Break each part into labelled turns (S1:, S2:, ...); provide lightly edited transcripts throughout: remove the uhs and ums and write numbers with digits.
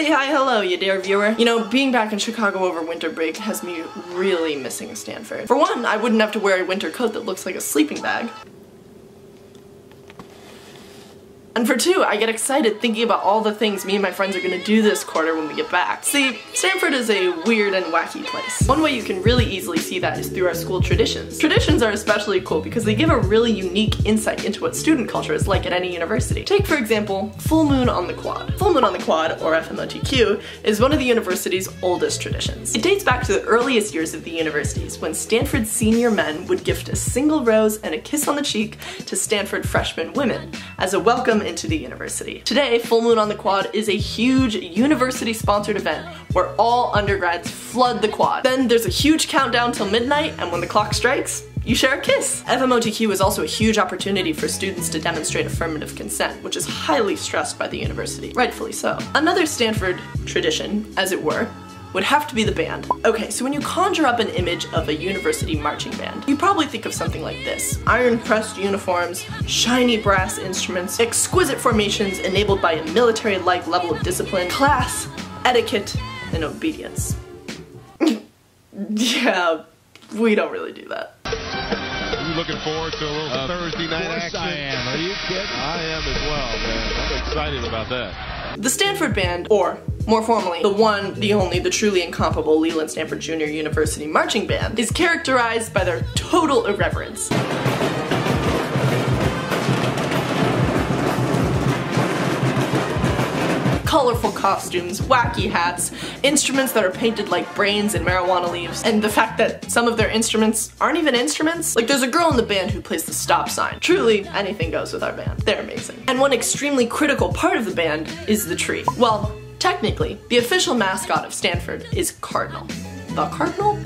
S1: Hey, hi, hello, you dear viewer. You know, being back in Chicago over winter break has me really missing Stanford. For one, I wouldn't have to wear a winter coat that looks like a sleeping bag. And for two, I get excited thinking about all the things me and my friends are gonna do this quarter when we get back. See, Stanford is a weird and wacky place. One way you can really easily see that is through our school traditions. Traditions are especially cool because they give a really unique insight into what student culture is like at any university. Take, for example, Full Moon on the Quad. Full Moon on the Quad, or FMOTQ, is one of the university's oldest traditions. It dates back to the earliest years of the universities, when Stanford senior men would gift a single rose and a kiss on the cheek to Stanford freshman women as a welcome into the university. Today, Full Moon on the Quad is a huge university-sponsored event where all undergrads flood the quad. Then there's a huge countdown till midnight, and when the clock strikes, you share a kiss. FMOTQ is also a huge opportunity for students to demonstrate affirmative consent, which is highly stressed by the university, rightfully so. Another Stanford tradition, as it were, would have to be the band. Okay, so when you conjure up an image of a university marching band, you probably think of something like this. Iron-pressed uniforms, shiny brass instruments, exquisite formations enabled by a military-like level of discipline, class, etiquette, and obedience. Yeah, we don't really do that.
S2: Are you looking forward to a little Thursday night action?
S3: I am. Are you kidding?
S2: I am as well, man. I'm excited about that.
S1: The Stanford Band, or more formally, the one, the only, the truly incomparable Leland Stanford Junior University Marching Band, is characterized by their total irreverence. Colorful costumes, wacky hats, instruments that are painted like brains and marijuana leaves, and the fact that some of their instruments aren't even instruments. Like, there's a girl in the band who plays the stop sign. Truly, anything goes with our band. They're amazing. And one extremely critical part of the band is the tree. Well, technically, the official mascot of Stanford is Cardinal. The Cardinal?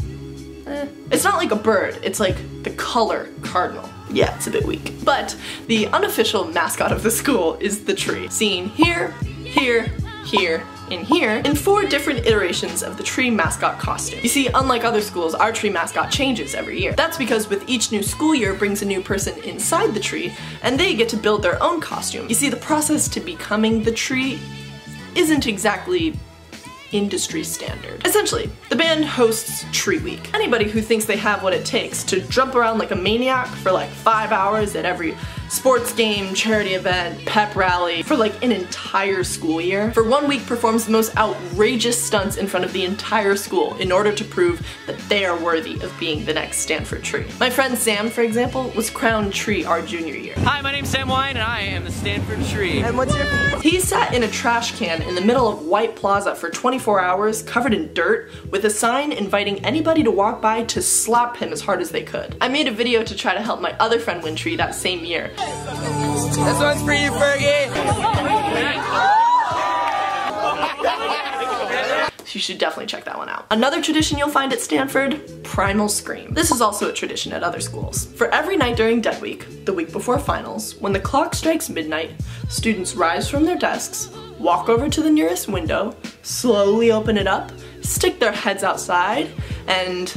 S1: It's not like a bird, it's like the color cardinal. Yeah, it's a bit weak. But the unofficial mascot of the school is the tree, seen here, here, here, and here in 4 different iterations of the tree mascot costume. You see, unlike other schools, our tree mascot changes every year. That's because with each new school year brings a new person inside the tree, and they get to build their own costume. You see, the process to becoming the tree isn't exactly industry standard. Essentially, the band hosts Tree Week. Anybody who thinks they have what it takes to jump around like a maniac for like 5 hours at every sports game, charity event, pep rally, for like an entire school year, for 1 week performs the most outrageous stunts in front of the entire school in order to prove that they are worthy of being the next Stanford tree. My friend Sam, for example, was crowned tree our junior year.
S4: Hi, my name's Sam Wine, and I am the Stanford tree.
S1: And what's your... He sat in a trash can in the middle of White Plaza for 24 hours, covered in dirt, with a sign inviting anybody to walk by to slap him as hard as they could. I made a video to try to help my other friend win tree that same year.
S4: This one's for you, Fergie!
S1: You should definitely check that one out. Another tradition you'll find at Stanford, Primal Scream. This is also a tradition at other schools. For every night during Dead Week, the week before finals, when the clock strikes midnight, students rise from their desks, walk over to the nearest window, slowly open it up, stick their heads outside, and...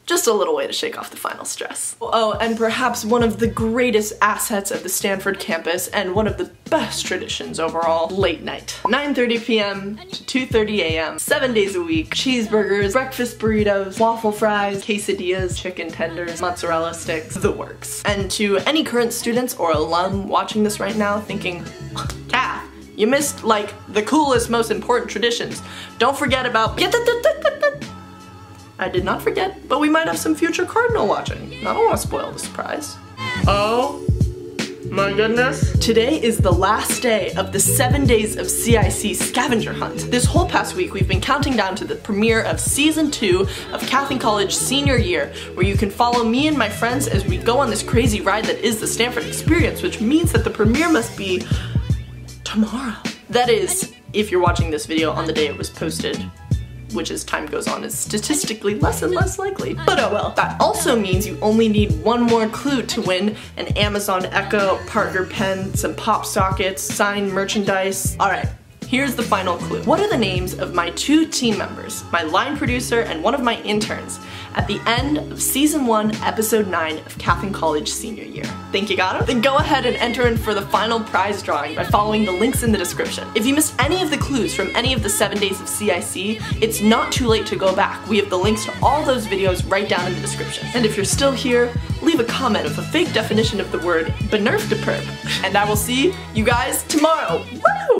S1: just a little way to shake off the final stress. Oh, and perhaps one of the greatest assets of the Stanford campus and one of the best traditions overall, late night. 9:30 p.m. to 2:30 a.m., 7 days a week, cheeseburgers, breakfast burritos, waffle fries, quesadillas, chicken tenders, mozzarella sticks, the works. And to any current students or alum watching this right now thinking, Cath, you missed like the coolest, most important traditions. Don't forget about... I did not forget, but we might have some future Cardinal watching. I don't want to spoil the surprise. Oh my goodness. Today is the last day of the 7 days of CiC Scavenger Hunt. This whole past week we've been counting down to the premiere of Season 2 of Cath in College Senior Year, where you can follow me and my friends as we go on this crazy ride that is the Stanford experience, which means that the premiere must be tomorrow. That is, if you're watching this video on the day it was posted, which as time goes on is statistically less and less likely. But oh well. That also means you only need one more clue to win an Amazon Echo, Parker pen, some pop sockets, signed merchandise. Alright, here's the final clue. What are the names of my 2 team members, my line producer and one of my interns, at the end of Season 1, Episode 9 of Cath in College Senior Year. Think you got it? Then go ahead and enter in for the final prize drawing by following the links in the description. If you missed any of the clues from any of the 7 days of CiC, it's not too late to go back. We have the links to all those videos right down in the description. And if you're still here, leave a comment with a fake definition of the word benerf de perp. And I will see you guys tomorrow. Woo!